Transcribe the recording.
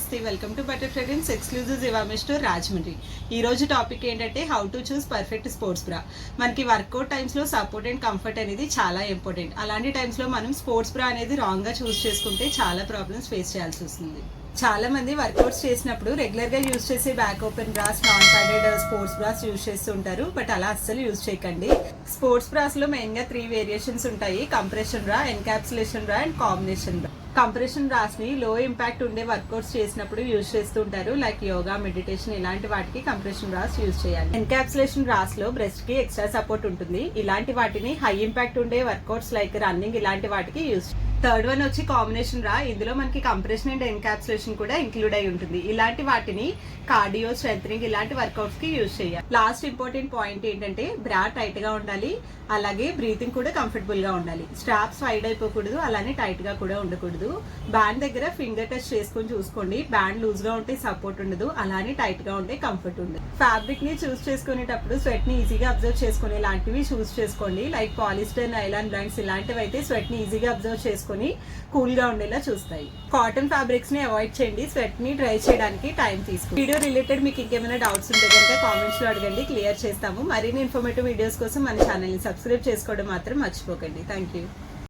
నమస్తే, welcome to butter fragrance exclusive Zivame store Rajahmundry. ఈ రోజు టాపిక్ ఏంటంటే how to choose perfect sports బ్రా. మనకి వర్కౌట్ టైమ్స్లో సపోర్ట్ అండ్ కంఫర్ట్ అనేది చాలా ఇంపార్టెంట్. అలాంటి టైమ్స్లో మనం స్పోర్ట్స్ బ్రా అనేది రాంగ్గా చూస్ చేసుకుంటే చాలా ప్రాబ్లమ్స్ ఫేస్ చేయాల్సి వస్తుంది. చాలా మంది వర్కౌట్స్ చేసినప్పుడు రెగ్యులర్గా యూజ్ చేసే back open brass, non padded sports brass use చేస్తుంటారు. బట్ అలా అస్సలు యూజ్ చేయకండి. స్పోర్ట్స్ బ్రాస్లో మెయిన్గా 3 వేరియేషన్స్ ఉంటాయి: కంప్రెషన్ బ్రా, ఎన్కాప్సులేషన్ బ్రా అండ్ కాంబినేషన్ బ్రా. కంప్రెషన్ బ్రాస్ ని లో ఇంపాక్ట్ ఉండే వర్కౌట్స్ చేసినప్పుడు యూజ్ చేస్తుంటారు. లైక్ యోగా, మెడిటేషన్ ఇలాంటి వాటికి కంప్రెషన్ బ్రాస్ యూజ్ చేయాలి. ఎన్కాప్సులేషన్ బ్రాస్ లో బ్రెస్ట్ కి ఎక్స్ట్రా సపోర్ట్ ఉంటుంది. ఇలాంటి వాటిని హై ఇంపాక్ట్ ఉండే వర్కౌట్స్ లైక్ రన్నింగ్ ఇలాంటి వాటికి యూజ్. థర్డ్ వన్ వచ్చి కాంబినేషన్ బ్రా. ఇందులో మనకి కంప్రెషన్ అండ్ ఎన్కాప్సులేషన్ కూడా ఇంక్లూడ్ అయి ఉంటుంది. ఇలాంటి వాటిని కార్డియో, స్ట్రెంథనింగ్ ఇలాంటి వర్కౌట్స్ కి యూజ్ చేయాలి. లాస్ట్ ఇంపార్టెంట్ పాయింట్ ఏంటంటే బ్రా టైట్ గా ఉండాలి, అలాగే బ్రీతింగ్ కూడా కంఫర్టబుల్ గా ఉండాలి. స్ట్రాప్స్ వైడ్ అయిపోకూడదు, అలానే టైట్ గా కూడా ఉండకూడదు. బ్యాండ్ దగ్గర ఫింగర్ టచ్ చేసుకొని చూసుకోండి. బ్యాండ్ లూజ్ గా ఉంటే సపోర్ట్ ఉండదు, అలానే టైట్ గా ఉంటే కంఫర్ట్ ఉండదు. ఫ్యాబ్రిక్ ని చూస్ చేసుకునేటప్పుడు స్వెట్ ని ఈజీగా అబ్జర్వ్ చేసుకునే లాంటివి చూస్ చేసుకోండి. లైక్ పాలిస్టర్, నైలాన్ బ్రాండ్స్ ఇలాంటివి అయితే స్వెట్ ని ఈజీగా అబ్జర్వ్ చేసుకుని కూల్ గా ఉండేలా చూస్తాయి. కాటన్ ఫ్యాబ్రిక్స్ ని అవాయిడ్ చేయండి, స్వెట్ ని డ్రై చేయడానికి టైం తీసుకుంది. వీడియో రిలేటెడ్ మీకు ఇంకేమైనా డౌట్స్ ఉంటే కనుక కామెంట్స్ లో అడగండి, క్లియర్ చేస్తాము. మరిన్ని ఇన్ఫర్మేటివ్ వీడియోస్ కోసం మన ఛానల్ ని సబ్స్క్రైబ్ చేసుకోవడం మాత్రం మర్చిపోకండి. Thank you.